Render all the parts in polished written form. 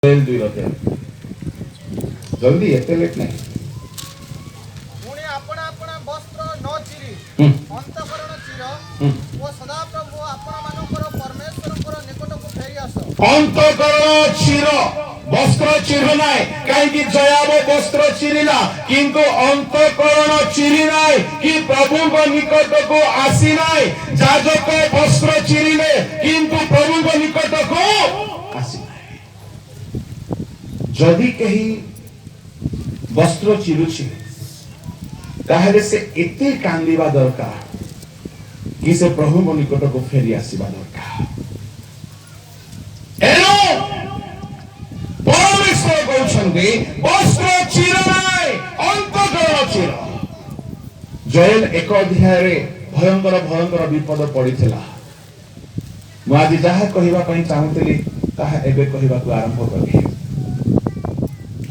जल्दी एते लेट नहीं पुणे अपना अपना वस्त्र न चिरी अंतकरण चिर ओ सदा प्रभु आपण मानकर परमेश्वर निकट को फेरी आस अंतकरण चिर वस्त्र चिर नाय कहीं जयाब वस्त्र चिरिला किंतु अंतकरण चिरी नाय कि प्रभु को निकट को आसी नाय जाजक वस्त्र चिरिले किंतु प्रभु को निकट को आसी नाय जदि कहीं वस्त्र चिरुछि ताहले से एते कांदिबा दरकार कि से प्रभु को निकट को फेरी आसीबा दरकार एनो परमेश्वर कहउछन्ते वस्त्र चिर नाय अंतकरण चिर जोएल 1 अध्याय रे भयंकर भयंकर विपद पड़िथिला मु आज जहा कहिबा पई चाहूतली ताहा एबे कहिबा को आरंभ करबी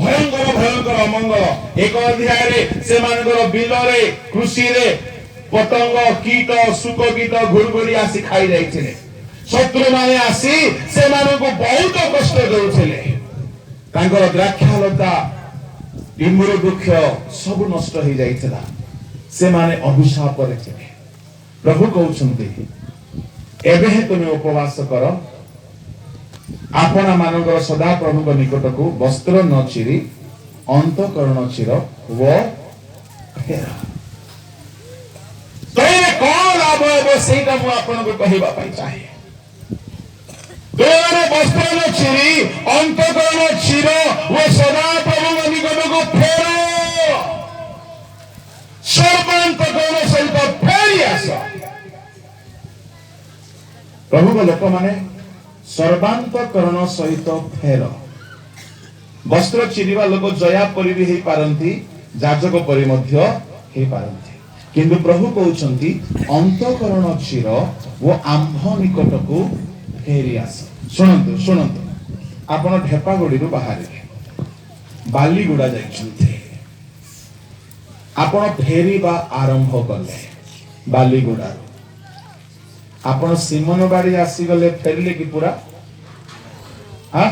भयंकर भयंकर अमंगल 1 अध्याय रे से मानकर बिल रे कृषि रे पतंग कीट सुक कीट घुरघुरी आसी खाई जाइथिले शत्रु माने आसी से माने को बहुत कष्ट देउथिले तांकर द्राक्षा लता टिमुर वृक्ष सब नष्ट हो जाइथिला से माने अभिशाप करथिले प्रभु कहउछन्ते एबे हे तुमे उपवास करो आपना मानकर सदा प्रभु को निकट को वस्त्र न चिरी अंतकरण चिर वो फेरा तो ये कौन लाभ है सेटा मु आपन को कहिबा पई चाहे दोरे वस्त्र न चिरी अंतकरण चिर वो सदा प्रभु को निकट को फेरो सर्वांतकरण सहित फेरी आस प्रभु को लोक माने सर्वांतकरण सहित फेर वस्त्र चिरिवा लोक जया परि भी हेई पारंती जाजक परि मध्य हेई पारंती किंतु प्रभु कहउछंती अंतकरण चिर वो आंभ निकट को फेरी आस सुनंतु सुनंतु आपण ढेपागुडी रु बाहर बालीगुडा जाइछंती आपण फेरीबा आरंभ कले बालीगुडा आपण सिमनबाड़ी आसी गले फेरले कि पूरा हां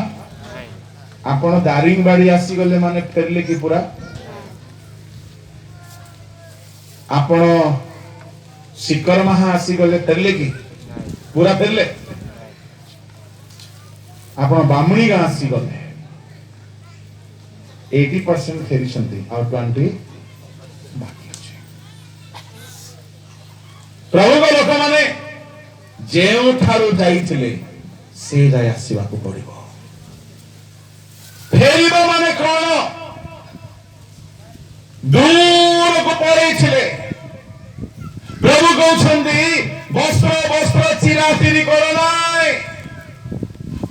आपण दारिंगबाड़ी आसी गले माने फेरले कि पूरा आपण सिकरमाहा आसी गले फेरले कि पूरा फेरले आपण बामणी गा आसी गले 80% फेरिसंती और 20 बाकी अछि प्रभु को लोक माने जेउ ठारू जाइथिले से जाय आसीबा को पड़िबो फेरिबो माने कोन दूर को पड़िथिले प्रभु कहउछन्ती वस्त्र वस्त्र चिरा चिरी करो नाय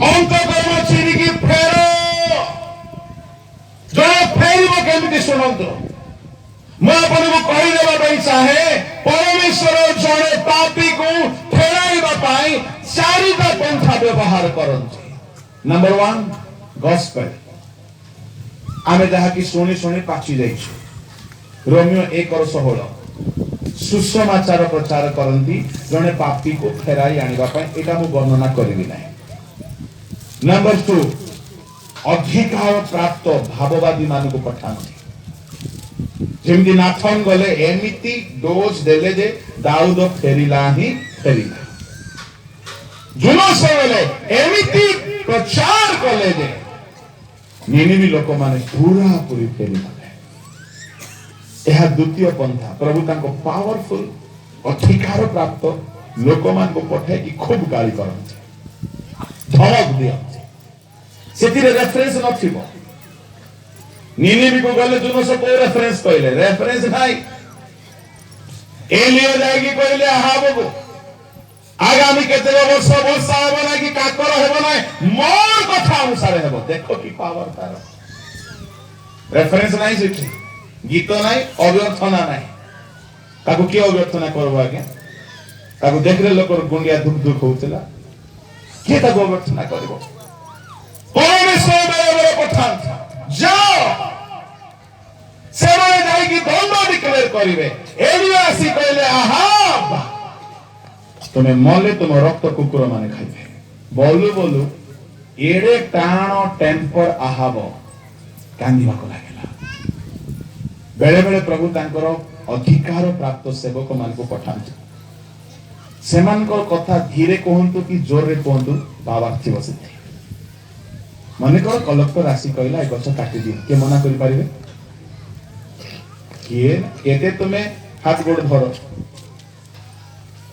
अंतकरण चिरी की फेरो जो फेरिबो केमिति सुनंतो मैं आपको कही देबा पई चाहे परमेश्वर जने पापी को फेराइबा पाई चारिटा पंथा व्यवहार करंती नंबर 1 गॉस्पेल आमे जहा कि सुनी सुनी पाची जाइछु रोमियो 1:16 सुसमाचार प्रचार करंती जने पापी को फेराई आनिबा पाई एटा मु वर्णना करबी नाही नंबर 2 अधिकार प्राप्त भाववादी मान को पठांती जेमती नाथन गले एमिति डोज देले जे दाऊद फेरिला ही फेरिला जुलूस गले एमिति प्रचार कले जे निनिवी लोक माने पूरा पूरी फेरिला यह द्वितीय पंथा प्रभु तांको पावरफुल अधिकार प्राप्त लोक मान को पठे कि खूब गाली करंते धमक दियंते सेतिरे रेफरेंस नथिबो निनिवी को गले जुनो से कोई रेफरेंस कहले रेफरेंस नाही एलिया जाएगी कहले अहाब को आगामी केते वर्ष वर्षा हेबो ना कि काकर हेबो ना मोर कथा अनुसार हेबो देखो कि पावर तार रेफरेंस नाही सेठी गीत नाही अव्यर्थना नाही ताको के अव्यर्थना करबो आगे ताको देखले लोक गुंडिया दुख दुख होतला के ताको अव्यर्थना करबो परमेश्वर बराबर पठान जाओ सेवने जाई की दंड डिक्लेयर करिवे एलिया आसी कहले आहाब तुमे मले तुम रक्त कुकुर माने खाइबे बोलू बोलू एड़े टाण टेम्पर आहाब कांदिबाको लागेला। बेले बेले प्रभु तांकर अधिकार प्राप्त सेवक मान को पठांतु सेमानकर कथा धीरे कहंतु कि जोर रे कहंतु बाबा थिबो सेठी माने को कलेक्टर आसी कहला ए गछ काटी दियो के मना करि पारिबे किए केते तुमे हाथ गोड़ धरो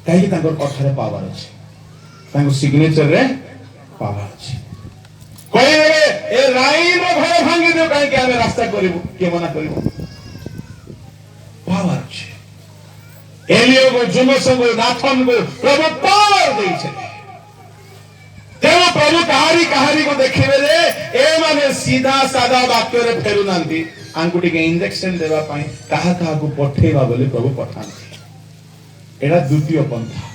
काहे तांकर कथारे पावर अछि तांको सिग्नेचर रे पावर अछि कोई रे ए लाइन घर भांगी दियो काहे के हमें रास्ता करिवो के मना करिवो पावर अछि एलियो को जुमसन को नाथन को प्रभु पावर दै छै तेरो प्रभु कहारी को देखिबे रे ए माने सीधा सादा वाक्य रे फेरु नांती आंकुटी के इंजेक्शन देबा पई कहा को पठेबा बोली प्रभु पठांती एडा द्वितीय पंथा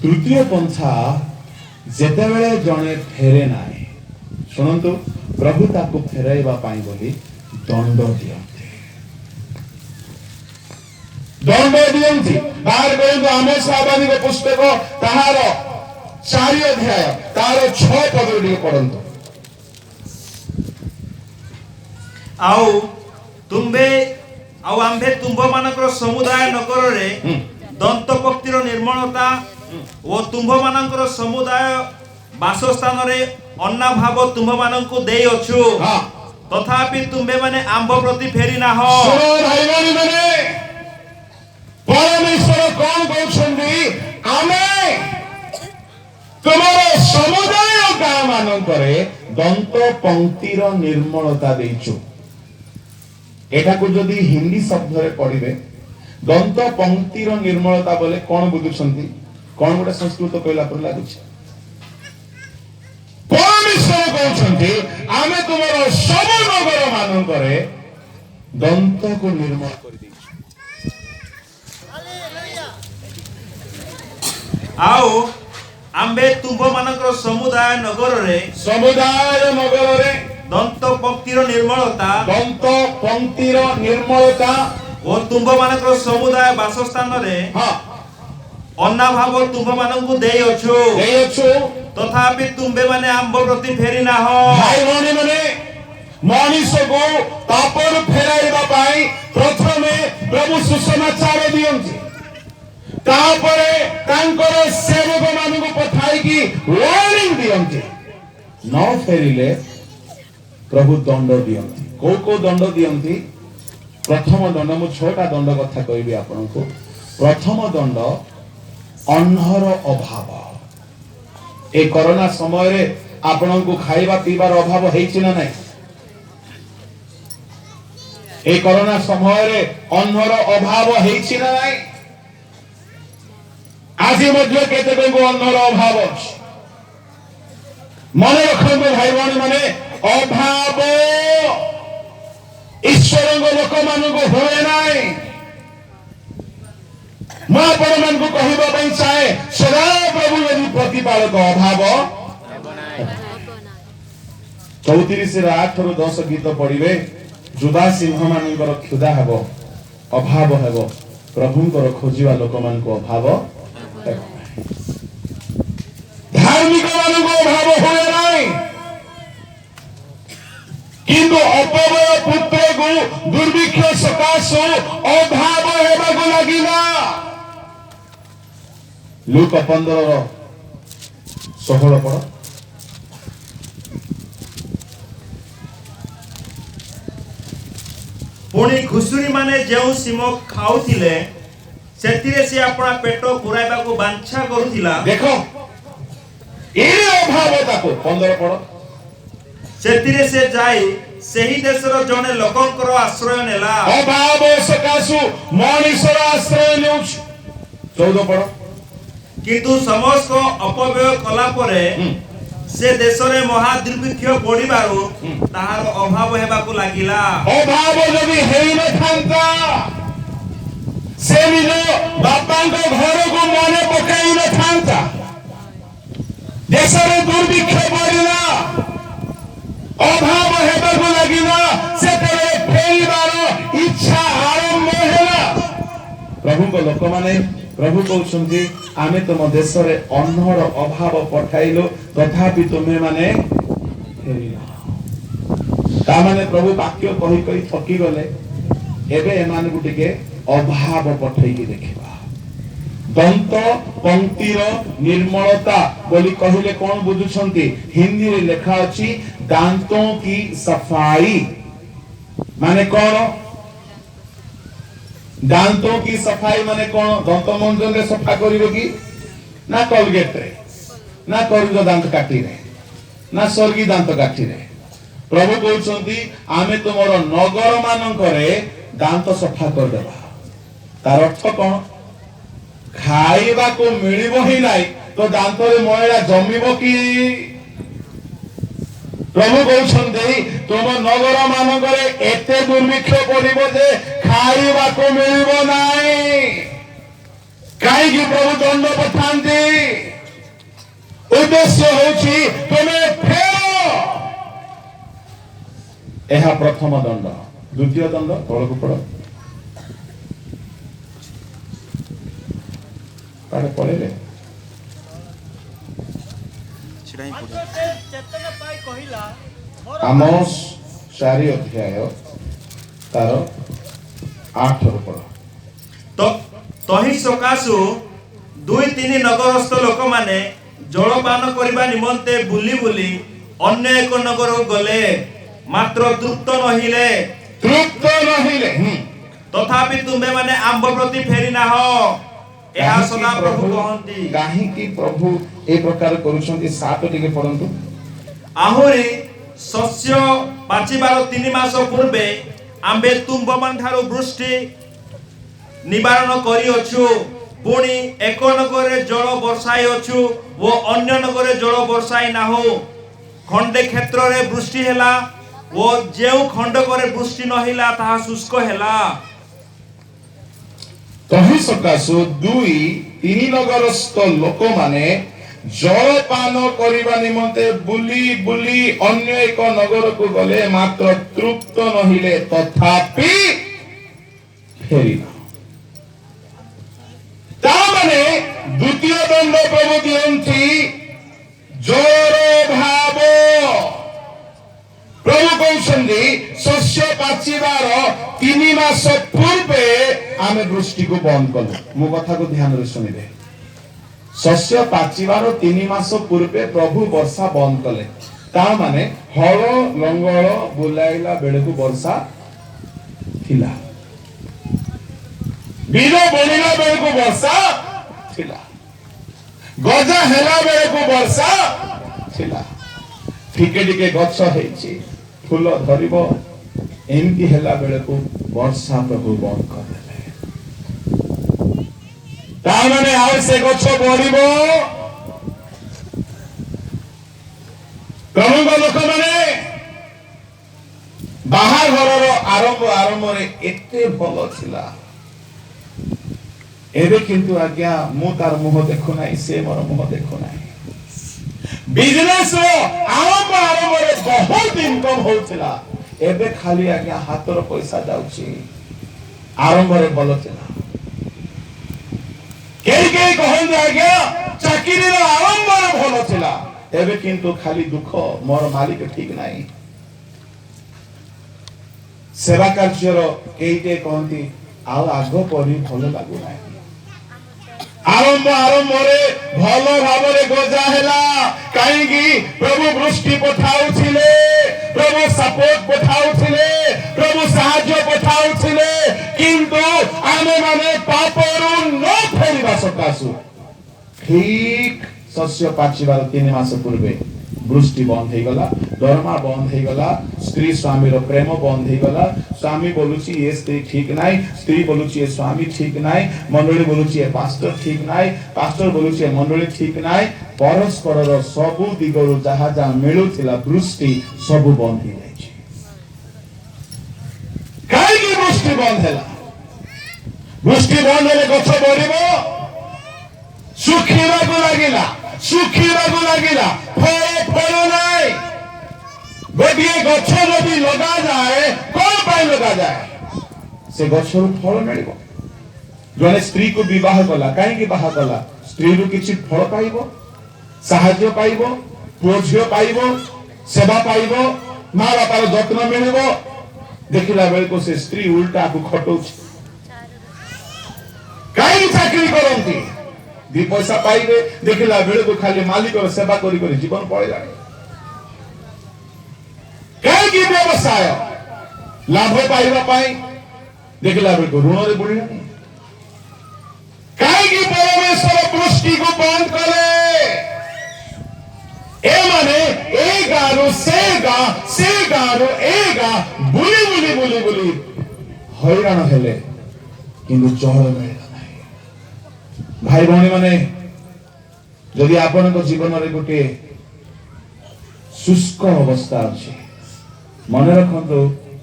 तृतीय पंथा जेते बेले जणे फेरे नाय सुनंतु प्रभु ताको फेराइबा पई बोली दंड दियंती बाहर कहू आमोस बाबानी को पुस्तक ताहार 4 अध्याय तार 6 पद रे पढ़ंतु आउ तुम्बे आउ आंभे तुम्भ मानकर समुदाय नगर रे दंत पक्तिर निर्मलता ओ तुम्भ मानकर समुदाय बासस्थान रे अन्ना भाव तुम्भ मानकु देई अछु तथापि तुम्बे माने आंभ प्रति फेरी ना हो सुनो भाई भाई माने परमेश्वर कौन कहउछंदी आमे तुम्हारे समुदाय गाँ मानकरे दंत पंक्तिर निर्मलता देइछु एटा को जदि हिंदी शब्द रे पढ़िबे दंत पंक्तिर निर्मलता बोले कोन बुझुछंती कोन गोटे संस्कृत कहला पर लागुछ परमेश्वर कहउछंती आमे तुम्हारे सब नगर मानकरे दंत को निर्मल कर देइछु आउ आंबे तुम्भ मानकर समुदाय नगर रे दंत पंक्तिर निर्मलता ओ तुम्भ मानकर समुदाय बासस्थान रे अन्ना भाव तुम्भ मानकु देई अछु तथापि तुम्बे माने आंब प्रति फेरी ना हो भाई भौणी माने मनुष्य को पापन फेराइबा पाई प्रथमे प्रभु सुसमाचार दियंती तापरे तांकर सेवक मानकु पठाई की वार्निंग दियंती न फेरिले प्रभु दंड दियंती को दंड दियंती प्रथम दंड मु 6टा दंड कथा कहबी आपनको प्रथम दंड अन्हर अभाव ए कोरोना समय रे आपनको खाइबा पीबार अभाव हेछि ना नै ए कोरोना समय रे अन्हर अभाव हेछि ना नै आज मध्य केते को अन्हर अभाव अछि मन रखंतु भाई भौणी माने अभाव ईश्वर लोक मान को हुए नाई मैं आपण मान को कहबा पई चाहे सदा प्रभु यदि प्रतिपालक अभाव 34 रे 8 ରୁ 10 गीत पढ़िबे जुदा सिंह मानकर क्षुधा हेबो अभाव हेबो प्रभुंकर खोजिबा लोक मान को अभाव धार्मिक मान को अभाव होए नाई किंतु अपवय पुत्र को दुर्भिक्ष सकाश अभाव हेबा को लागिला लूक 15:16 पढ़ पुणी घुसुरी माने जेउ सिम खाउथिले सेतिरे से अपना पेट पुराइबा को बांछा करूथिला देखो ए अभाव ताको 15 पढ़ सेतिरे से जाई सेही देशर जने लोकंकर आश्रय नेला अभाव सकाशु मनुष्यर आश्रय नेउछ 14 पढ़ किंतु समस्त अपव्यय कला परे से देश रे महा दुर्भिक्ष पड़िबारो ताहार अभाव हेबा को लागिला अभाव जदि हेइ न थांता से निज बापा को घर को मने पकाई न थांता देश रे दुर्भिक्ष पड़िला अभाव हेबा को लागिला से तेरे फेरिबार इच्छा आरंभ होला प्रभु को लोक माने प्रभु कहते आमे तुम देश रे अन्नर अभाव पठाइलो तथापि तुम्हें माने तामाने प्रभु वाक्य कही कही थकी गले एबे एमान को टिके अभाव पठाई की देखिबा दंत पंक्तिर निर्मलता बोली कहले कौन बुझुछंती हिंदी रे लिखा अछि दांतों की सफाई माने कौन दांतों की सफाई माने कौन दंत मंजन रे सफा करिवो की ना कोलगेट रे ना करिवो दांत काटी रे ना सर्गी दांत काटी रे प्रभु कहउछंती आमे तुमरो नगर मानकरे दांत सफा कर देबा तार अर्थ कौन खाइबा को मिलिबो ही नाही तो दांत रे मैला जमिबो की प्रभु कहउछंती तुम नगर मानकरे एते दुर्भिक्ष पड़िबो जे खाइबा को मिलिबो नाही काई की प्रभु दंड पठांती उद्देश्य होछि तुमे फेरो एहा प्रथम दंड द्वितीय दंड तळକୁ पड़ पारे पड़ेले चेतन पाई कहिला आमोस 4 अध्याय तार 8 ରୁ पड़ तो तही सकाशु 2-3 नगरस्थ लोक माने जलपान करबा निमंते बुली बुली अन्य एक नगर गले मात्र तृप्त नहिले तथापि तुम्हें माने आंब प्रति फेरी ना हो एहा सदा प्रभु कहंती काहे की प्रभु ए प्रकार करूछंती 7 टिके पढंतु आहुरी शस्य पाचिबार 3 मास पूर्वे आंबे तुंब मान ठारो वृष्टि निवारण करी अछु पुणी एक नगरे जल वर्षाई अछु वो अन्य नगरे जल वर्षाई ना हो खंडे क्षेत्र रे वृष्टि हेला वो जेउ खंड करे वृष्टि न हिला ताहा शुष्क हेला तही सकाशु 2-3 नगरस्थ लोक माने जलपान करिबा निमंते बुली बुली अन्य एक नगर को गले मात्र तृप्त नहिले तथापि फेरिना ता माने द्वितीय दंड प्रभु दियंती जोर भाव प्रभु कहउछंती शस्य पाचिबार 3 मास पूर्वे आमे वृष्टि को बंद कलु मो कथा को ध्यान रे सुनिबे शस्य पाचिबार 3 मास पूर्वे प्रभु वर्षा बंद कले ता माने हल लंगल बुलाइला बेले को वर्षा थिला बीज बोलिला बेले को वर्षा थिला गजा हेला बेले को वर्षा थिला ठीके ठीके गछ हेछि फूल धरिबो एमती हेला बेले को वर्षा प्रभु बंद कर देले ता माने आउ से गछ बढ़िबो प्रभु लोक माने बाहर घरर आरंभ रे एते भलो छिला एबे किंतु आज्ञा मु तार मुह देखो नाही से मोर मुह देखो नाही बिजनेस आरंभ रे बहुत इनकम होउथिला एबे खाली आज्ञा हातर पैसा जाउची आरंभ रे भलो छिला केई कहन आज्ञा चाकरी रे आरंभ रे भलो छिला एबे किंतु खाली दुख मोर मालिक ठीक नाही सेवा कार्यर केईटे कहंती आ आगो परी भलो लागु नाही आरंभ रे भलो भाबरे गजा हेला काई की प्रभु वृष्टि पठाउथिले प्रभु सपोर्ट पठाउथिले प्रभु साहाय्य पठाउथिले किंतु आमे माने पापरु न फेरिबा सकासु ठीक शस्य पाचिबार 3 मास पूर्वे वृष्टि बंद हो गला दरमा बंद हो गला स्त्री स्वामी रो प्रेम बंद हो गला स्वामी बोलुची ये स्त्री ठीक नाही स्त्री बोलुची ये स्वामी ठीक नाही मंडली बोलुची ये पास्टर ठीक नाही पास्टर बोलुची ये मंडली ठीक नाही परस्पर रो सबु दिगरु जहा जहा मिलुथिला वृष्टि सबु बंद हो जायछि काई की वृष्टि बंद हैला वृष्टि बंद हेले गछ बढ़िबो सुखीरा को लागिला फल नाही गोटिए गछ जदि लगा जाए कोन पाई लगा जाए से गछरु फल मिलिबो जने स्त्री को विवाह कला कहीं बाहा कला स्त्री रु किछि फल पाइबो साहाय्य पाइबो पुओ झियो पाइबो सेवा पाइबो माँ बापार जत्न मिलिबो देखिला बेल को से स्त्री उल्टा को खटौछि कहीं चाकरी करंती दी पैसा पाइबे देखिला बेल को खाली मालिक और सेवा करी करी जीवन पळेला कहीं की व्यवसाय लाभ पाइबा पाई देखिला बेल को ऋण रे बुढ़ी कहीं परमेश्वर दृष्टि को बंद करे ए माने ए गारो से गारो ए गा बुली बुली बुली बुली हैरान हेले किंतु चहल मिलला नहीं भाई भौणी माने जदि आपन को जीवन रे गोटे शुष्क अवस्था अछि मन रखंतु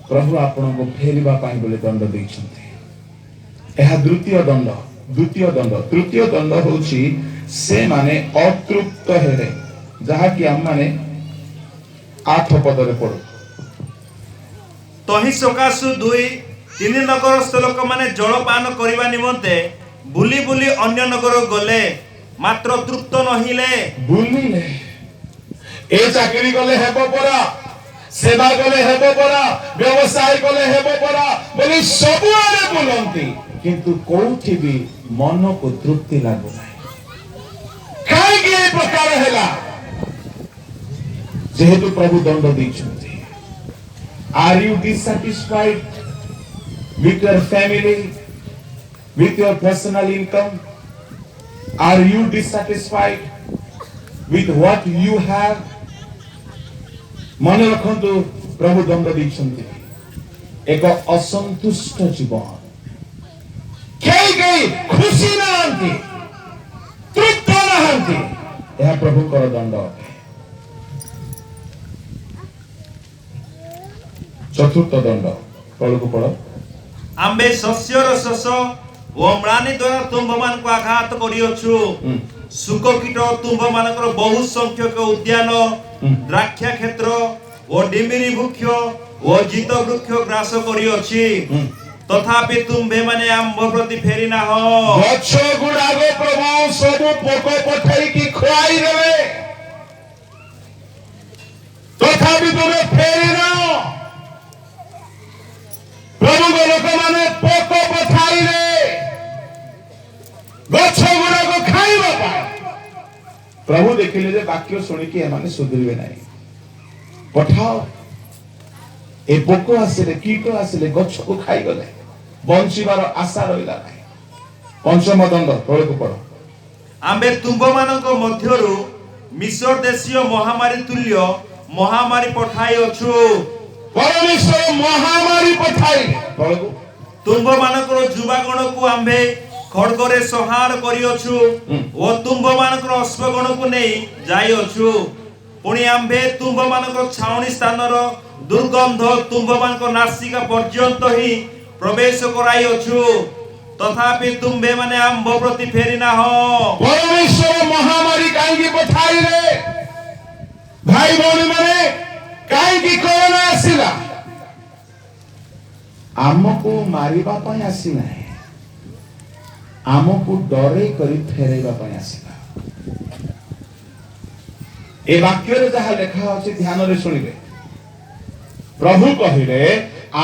प्रभु आपन को फेरिबा पाई बोले दंड दैछन्ते एहा द्वितीय दंड तृतीय दंड होछि से माने अतृप्त हेले जहा कि हम माने 8 पदरे पढो तहि सकाशु 2-3 नगरस्थ लोक माने जलपान करिबा निमंते बुली बुली अन्य नगर गले मात्र तृप्त नहिले बुलिले ए चाकरी गले हेबो परा सेवा गले हेबो परा व्यवसाय गले हेबो परा बोली सब आरे बुलंती किंतु कोठी भी मन को तृप्ति लागो नाही काहे के ए प्रकार हैला जेहेतु प्रभु दंड दैछन्ति are you dissatisfied with your family with your personal income are you dissatisfied with what you have मन रखंतु प्रभु दंड दैछन्ति एक असंतुष्ट जीवन केई खुशी नांती तृप्त नांती यह प्रभु कर दंड चतुर्थ दंड तल को पढ़ो आम्बे शस्यर शस ओ म्लानी द्वारा तुम्भ मान को आघात करियछु सुको कीट तुम्भ मानकर बहु संख्यक उद्यान द्राक्षा क्षेत्र ओ डिमिरी वृक्ष ओ जित वृक्ष ग्रास करियछि तथापि तुम्भे माने आम्भ प्रति फेरी ना हो गच्छ गुडागो प्रभु सब पोक पठाई की खुआई देवे तथापि तुमे फेरी ना प्रभु को लोक माने पोक पठाई रे गच्छ गुडागो खाइबा पाए प्रभु देखिले जे वाक्य सुनि कि एमाने सुधरिबे नाही पठाओ ए पोक आसिले कीट आसिले गच्छ को खाई गले बंचिबार आशा रहिला नाही पंचम दंड तळ को पढो आम्बे तुम्भ मानक मध्यरु मिस्र देशीय महामारी तुल्य महामारी पठाई अछु परमेश्वर महामारी पठाई तळ को तुम्भ मानकर जुवागण को आम्बे खड़गरे संहार करियछु ओ तुम्भ मानकर अश्वगण को नै जाइयछु पुणी आम्भे तुम्भ मानकर छावणी स्थानर दुर्गंध तुम्भ मानकर नासिका पर्यंत ही प्रवेश कराइयछु तथापि तुम्भे माने आम्भ प्रति फेरी ना हो परमेश्वर महामारी काहे की पठाई रे भाई भौणी माने काहे की कोरोना आसिला आमको मारिबा पई आसी नाही आमको डरे करी फेरेबा पई आसिला ए वाक्य रे जहा लेखा अछि ध्यान रे सुनिबे प्रभु कहिले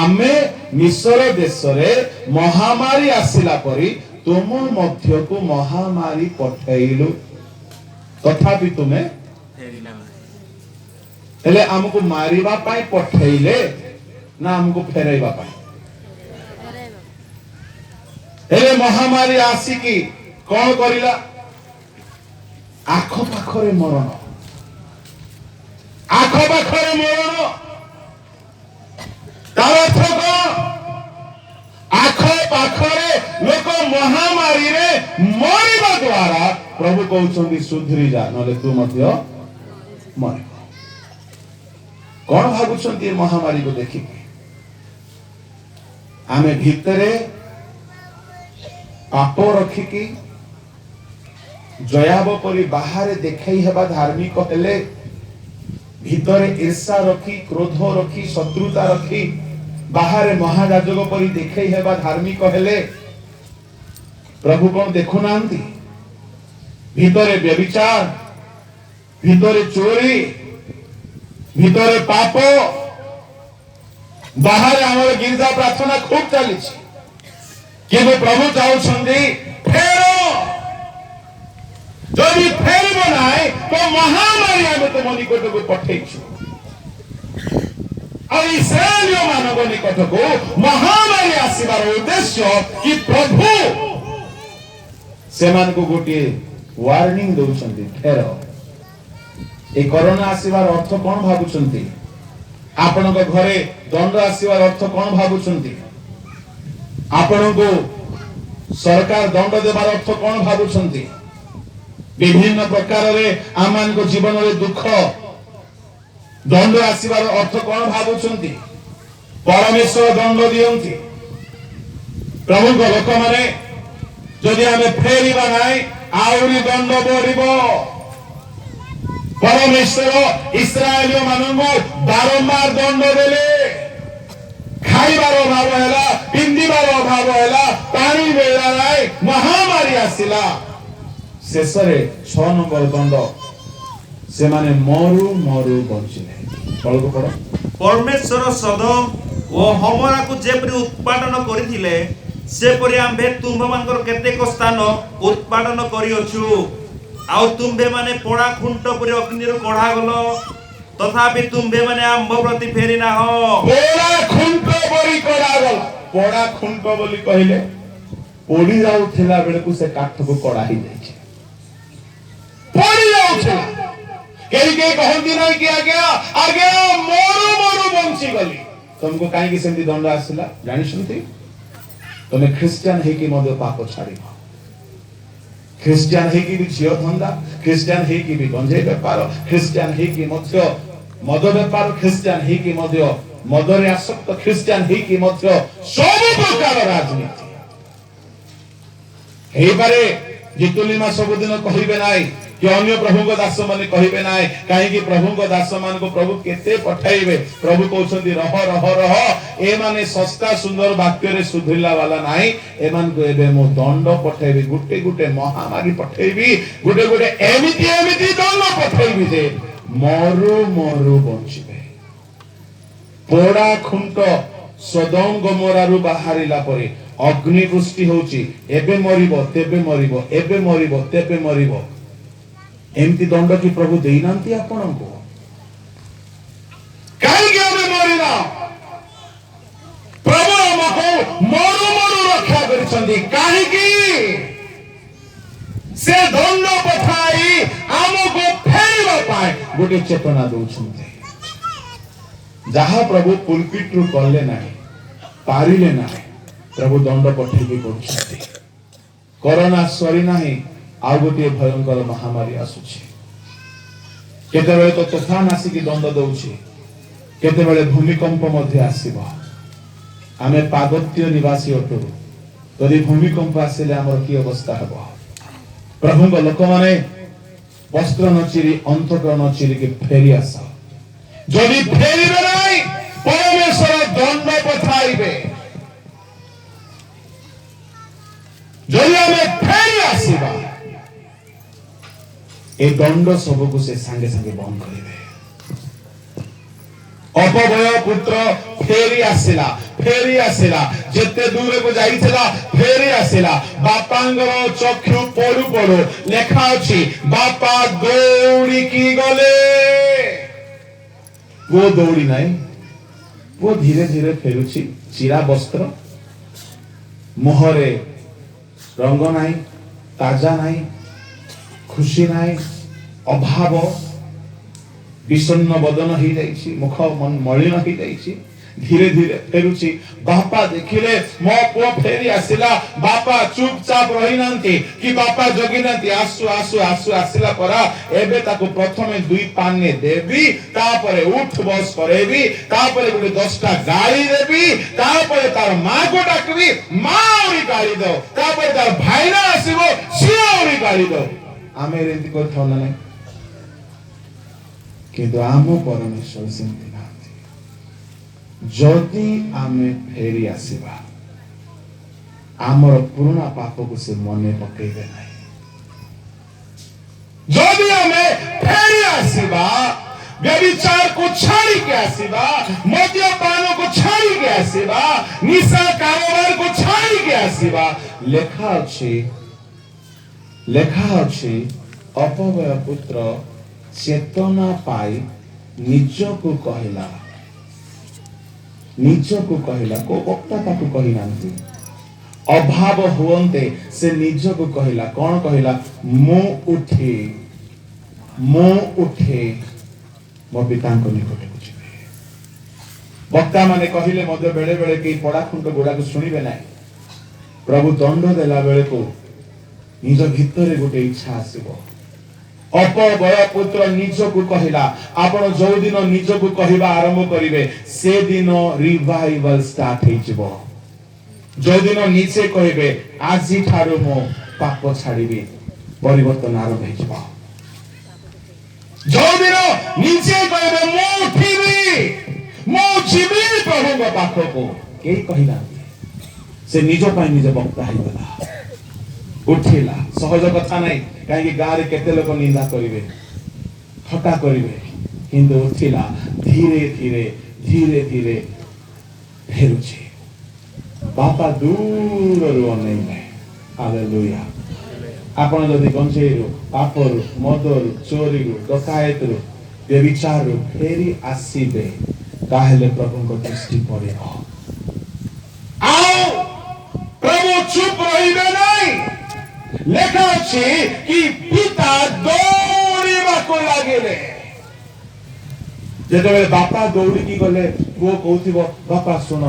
आमे मिस्र देश रे महामारी आसिला परी तुम मध्य को महामारी पठाइलु तथापि तुमे हेले हमको मारिबा पाई पठाइले ना हमको फेराइबा पाई हेले महामारी आसी की कौन करिला आखो पाखरे मरण तार अर्थ आखो पाखरे लोक महामारी रे मरिबा द्वारा प्रभु कहउछन्ती सुधरी जा नले तू मध्य मरिबो कौन भागुछन्ती महामारी को देखि आमे भितरे पाप रखिकी जयाब परी बाहर देखाई हेबा धार्मिक हेले भितरे ईर्षा रखी क्रोध रखी शत्रुता रखी बाहर महायाजक परी देखाई हेबा धार्मिक हेले प्रभु कौन देखु नांती भितरे व्यभिचार भितरे चोरी भितरे पाप बाहर आमर गिरजा प्रार्थना खूब चली किंतु प्रभु चाहते फेरो जदि फेरब ना तो महामारी आम तुम निकट को पठेचु इस्राएल मानव निकट को महामारी आसबार उद्देश्य कि प्रभु से गोटे वार्निंग दौरान फेर ए कोरोना आसबार अर्थ कौन भावुंट आपण घरे दंड आसबार अर्थ कौन भावुंट आपण को सरकार दंड देवार अर्थ कौन भावुंट विभिन्न प्रकार आम जीवन में दुख दंड आसबार अर्थ कौन भावुंट परमेश्वर दंड दियंती प्रभु लोक मैंने जदि आम फेरिबा नाई आउरी दंड बढ़िबो परमेश्वर इस्राएल मानू बारंबार दंड देले खाइबार अभाव है पिंधार अभाव है पानी मिलला नाई महामारी आसिला शेष 6 नंबर दंड से माने मरु मरु बंचिले तळको पड़ परमेश्वर सदम ओ हमरा को जेपरि उत्पादन करिथिले सेपरि आम्भे तुंभ मानकर केतेक स्थान उत्पादन करिअछु आउ तुंभे माने पोड़ा खुंट परि अग्निरु कढा गलो तथापि तुंभे माने आम्भ प्रति फेरि ना हो पोड़ा खुंट परि कढा गल पोड़ा खुंट बोली कहिले पोड़ी जाउथिला बेले को से काठ को कढा ही जाय छै पोड़ी जाउथिला केही के कहंती नै कि आगे मोरू मोरू बंची गली तुमको काहे कि सेंती दंड आसिला जानि सुनती तुम ख्रिस्टियन है कि मद पाप छाड़ी ख्रिस्टियन है कि भी झियो धंदा ख्रिस्टियन है कि भी गंजे बेपार ख्रिस्टियन है कि मध्य मद बेपार ख्रिस्टियन है कि मध्य मदरे आसक्त ख्रिस्टियन है कि मध्य सब प्रकार राजनीति हे पारे जितुलिमा सब दिन कहिबे नाई कि अन्य प्रभु को दास माने कहिबे नाई काहे कि प्रभु को दास मान को प्रभु केते पठाइबे प्रभु कहउछंती रह रह रह ए माने सस्ता सुंदर वाक्य रे सुधरिला वाला नाई ए मान को एबे मो दंड पठाइबे गुटे गुटे महामारी पठाइबी गुटे गुटे एमिति दंड पठाइबी जे मरु मरु बंचिबे पोड़ा खुंट सदम गमोरारु बाहरिला परे अग्नि वृष्टि होची एबे मरिबो तेबे मरिबो एबे मरिबो तेबे मरिबो एमती दंड की प्रभु देइनांती आपण को काहे के हमें मरिना प्रभु हमको मरु मरु रक्षा करिसंती काहे की से दंड पठाई हमको फेरबा पाए गोटे चेतना दउछंती जहा प्रभु पुलपिट रु करले नाही पारिले नाही प्रभु दंड पठेबे करछंती कोरोना सरी नाही आ गोटे भयंकर महामारी आसुछि केते बेले तो तूफान आसी की दंड दउछि केते बेले भूमिकंप मध्ये आसीबो आमे पागत्य निवासी अटु तदि भूमिकंप आसिले हमर की अवस्था हबो प्रभु को लोक माने वस्त्र नचिरी अंतक नचिरी के फेरी आस जदि फेरिबे नाही परमेश्वर दंड पठाइबे जदि हमें फेरी आसीबा ए दंड सबको से संगे संगे बंद करिवे अपवय पुत्र फेरी आसिला जेते दूर को जाइथिला फेरी आसिला बापांगर चक्षु पड़ू पड़ू लेखा अछि बापा दौड़ी की गले वो दौड़ी नहीं वो धीरे धीरे फेरुछि चिरा वस्त्र मुहरे रंग नहीं ताजा नहीं खुशी नाही अभाव विषण्ण बदन ही जाइछि मुख मन मलिन ही जाइछि धीरे धीरे फेरुछि बापा देखिले मो पुओ फेरी आसिला बापा चुपचाप रही नांती कि बापा जगी नांती आसु आसु आसु आसिला परा एबे ताको प्रथमे 2 पाने देबी तापरे उठ बस करेबी तापरे गुटे 10टा गाली देबी तापरे तार मां को डाकबी मां औरी गाली दो तापरे तार भाईना आसीबो सिया औरी गाली दो आमे रेंती को थाना नहीं किंतु आमो परमेश्वर सेंती नांती जदि आमे फेरी आसीबा आमर पुराना पाप को से मने पकेबे नहीं जदि हमें फेरी आसीबा व्यभिचार को छाड़ी के आसीबा मद्यपान को छाड़ी के आसीबा निशा कारोबार को छाड़ी के आसीबा लेखा अच्छे अपवय पुत्र चेतना पाई निज को कहला को वक्ता ताकू कही नांती अभाव हुवंते से निज को कहला कौन कहला मो उठे मो पिता को निकट को जिबे वक्ता माने कहिले मध्य बेले बेले के पड़ा खुंट गोड़ा को सुनिबे नाही प्रभु दंड देला बेले को निज भितरे गोटे इच्छा आसीबो अपवय पुत्र निज को कहला आपण जो दिन निज को कहबा आरंभ करिवे से दिन रिवाइवल स्टार्ट हे जिवो जो दिन निजे कहबे आजि ठारो मो पाप छाड़ीबे परिवर्तन आरंभ हे जिवो जो दिन निजे कहबे मो उठिबी मो जीवी प्रभु पाख को केही कहिला से निज पय निज वक्ता हे गला उठिला सहज कथा नहीं कहीं गाँव केते लोक निंदा करिवे ठट्टा करिवे किंतु उठिला धीरे धीरे फेरुछि बापा दूर रु अनेइले हालेलुया आपण जदि गंजेरु पापरु मदरु चोरीरु डकायतरु व्यभिचारु फेरी आसीबे ताहेले प्रभुको दृष्टि पड़ेगा आओ प्रभु चुप रहिबे नहीं लेखा अच्छे कि पिता दौड़ीबा को लागेले जेतेबेले बापा दौड़ी की गले पुओ कहउथिबो बापा सुन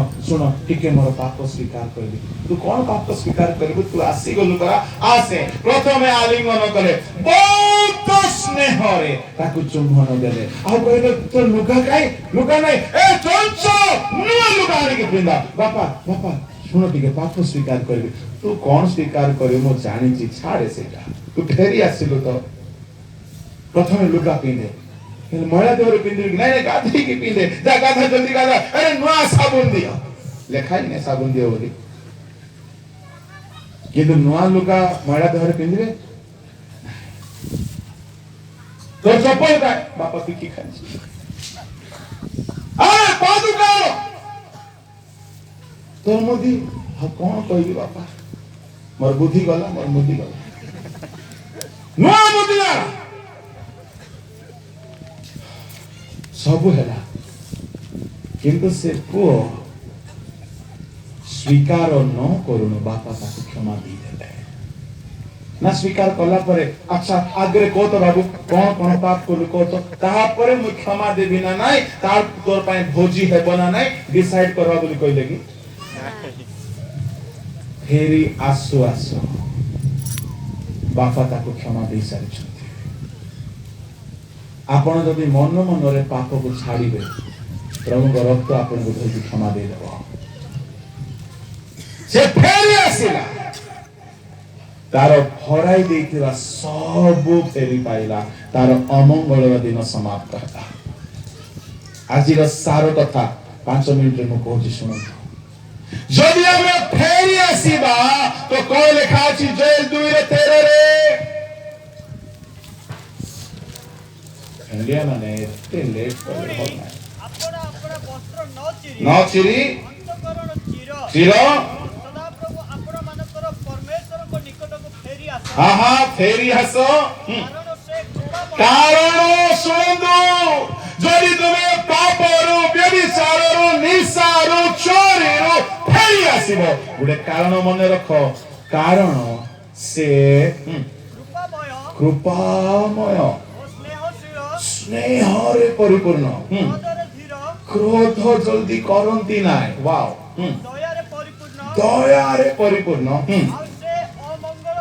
टिके मोर पाप स्वीकार करबी तू कोन पाप स्वीकार करबू तू आसी गलु करा आसे प्रथमे आलिंगन करे बहुत स्नेह रे ताकू चुम्बन देले आ कहले तो लुका नहीं ए चंचो नुआ लुका आने के पिंदा बापा सुन टिके पाप स्वीकार करबी तू कौन स्वीकार करे मो जानी छाड़े सेटा तू फेरी आसिलु तो प्रथमे लुगा पिंदे महिला देवर पिंदे नहीं गाधी की पिंदे जा गाधा जल्दी गाधा अरे नुआ साबुन दियो लेखाई ने साबुन दियो बोली किंतु नुआ लुगा महिला देवर पिंदे तो चप्पल का बापा पिकी खाई अरे पादुका तो मोदी हाँ कौन कहबी बापा मोर बुद्धि गला मोर मुद्धि गला नुआ बुद्धि गला सब हैला किंतु से पुओ स्वीकार न करुनो बापा ताकू क्षमा दी देले ना स्वीकार कला परे अच्छा आगरे को तो बाबू कौन पाप करू को तो ता परे मु क्षमा देबी ना नाही तार तोर पाए भोजी है बना नाही डिसाइड करवा बोली कहले कि फेरी आसु बापा ताकू क्षमा दे सारी आपण जदि मन रे पाप को छाड़ीबे प्रभु रक्त आपण को धरि क्षमा दे देबो से फेरी आसिला तार फराई देथिबा सब फेरी पाइला तार अमंगल दिन समाप्त होला आज सार कथा 5 मिनिट रे मु कहूची सुनନ୍ତୁ जदि हमें फेरी आसीबा तो कोई लिखा अछि जेल 2 रे 13 रे इंडिया माने एते लेट कर हो ना आपण वस्त्र न चिरी अंतकरण चिर सदा प्रभु आपण मानकर परमेश्वर को निकट को फेरी आस हां फेरी आसो कारण सुनंदु जदि तुमे पापरु व्यभिचाररु निशारु चोरीरु फेरी आसीबो गुडे कारण मने रखो कारण से कृपामय स्नेह रे परिपूर्ण क्रोध जल्दी करंती नाय वाओ दया रे परिपूर्ण अमंगल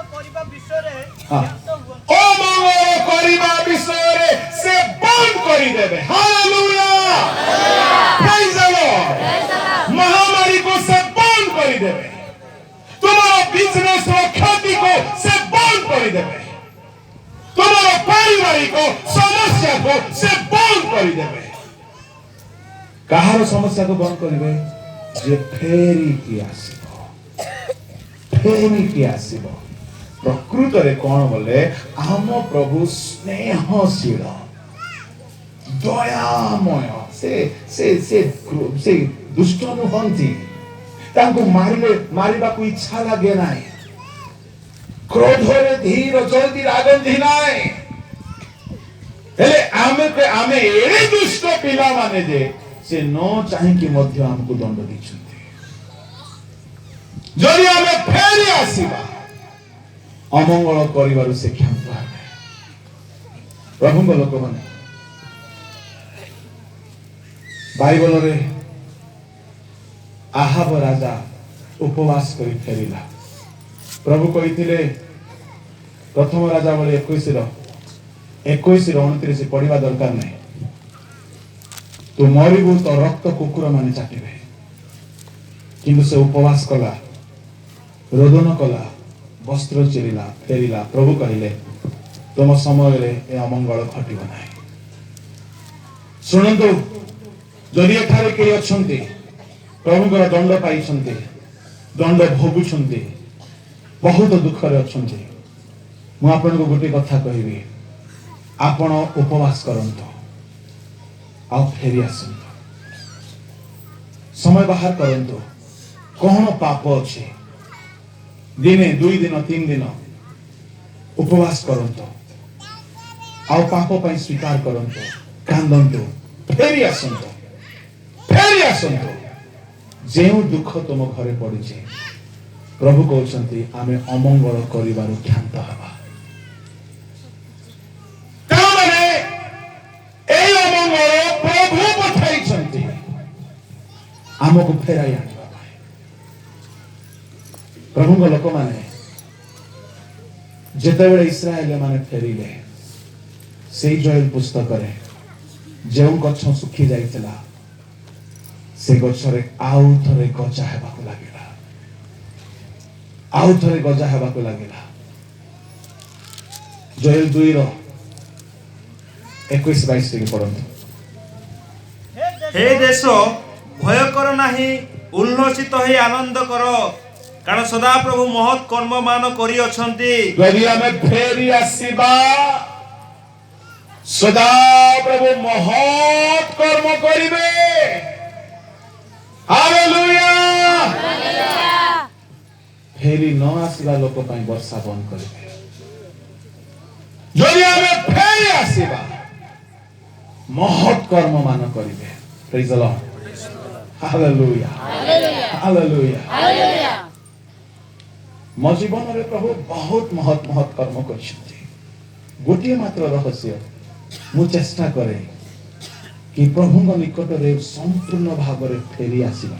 करिबा विषय रे से बंद करी देबे हालेलुया प्रेज द लॉर्ड महामारी को से बंद करी देबे तुम्हारा बिजनेस रो क्षति को से बंद करी देबे तुम्हारा पारिवारिक समस्या को से बंद करी देबे कहार समस्या को बंद करिवे जे फेरी की आसीबो फेरिकी आसीब प्रकृत रे कौन बोले आम प्रभु स्नेहशील दयामय से दुष्ट नुहंती तांको मारिबा को इच्छा लगे ना क्रोध रे धीर जल्दी रागंधी नाय हेले आमे एड़े दुष्ट पिला माने जे से न चाहे कि मध्य हमको दंड दैछन्ते जदि आमे फेरी आसीबा अमंगल करिवारु से क्षांत हेबे प्रभु लोक माने बाइबल रे आहाब राजा उपवास करी फेरिला प्रभु कहिथिले प्रथम राजा बोले 21 29 पढ़िबा दरकार नहीं तू मरिबू तो रक्त कुकुर माने चाटिबे किंतु से उपवास कला रोदन कला वस्त्र चिरिला फेरिला प्रभु कहिले तुम समय रे ए अमंगल घटिबो नाही सुनंतु जदि एठारे के अछंती प्रभुकर दंड पाइछन्ते दंड भोगुछन्ते बहुत दुख रे अछन्ते मु आपन को गोटे कथा कहिबी आपण उपवास करंतो आ फेरी आसंतो समय बाहर करंतो कोन पाप अछि दिने 2 दिन 3 दिन उपवास करंतो आ पाप पई स्वीकार करंतो कांदंतो फेरी आसंतो जेउ दुख तुम घरे पड़े प्रभु कहते आमे अमंगल करिबारु क्षांत हवा प्रभु पठाई आमको फेराई आनिबा प्रभु लोक माने जेतेबेले इस्राएल माने फेरिले से जोएल पुस्तक रे जेउ गछ सुखी जाइतला से गछरे आउ थरे गजा हेबाको लागिला आउ थरे गजा हेबाको लागिला जोएल 2 रो 21 22 के पढ़ंतु हे देश भय कर नाही उल्लसित हे आनंद कर कारण सदा प्रभु महत् कर्म मान करी अछंती यदि हमें फेरी आसीबा सदा प्रभु महत् कर्म करिवे हालेलुया फेरी न आसीबा लोक पई वर्षा बंद करिवे जदि हमें फेरी आसीबा महत् कर्म मान करिवे praise the Lord hallelujah hallelujah मो जीवन रे प्रभु बहुत महत् कर्म करछथि गोटिए मात्र रहस्य मु चेष्टा करे कि प्रभु निकट रे संपूर्ण भाव रे फेरी आसीबा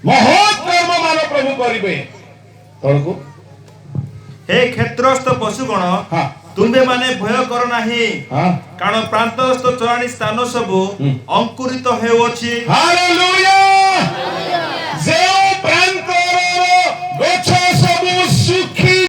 महत् कर्म मान प्रभु करिवे तळको हे क्षेत्रस्थ पशुगण हां तुम्बे माने भय कर नाही हां कारण प्रांतस्थ चराणी स्थान सब अंकुरित हेउछि हालेलुया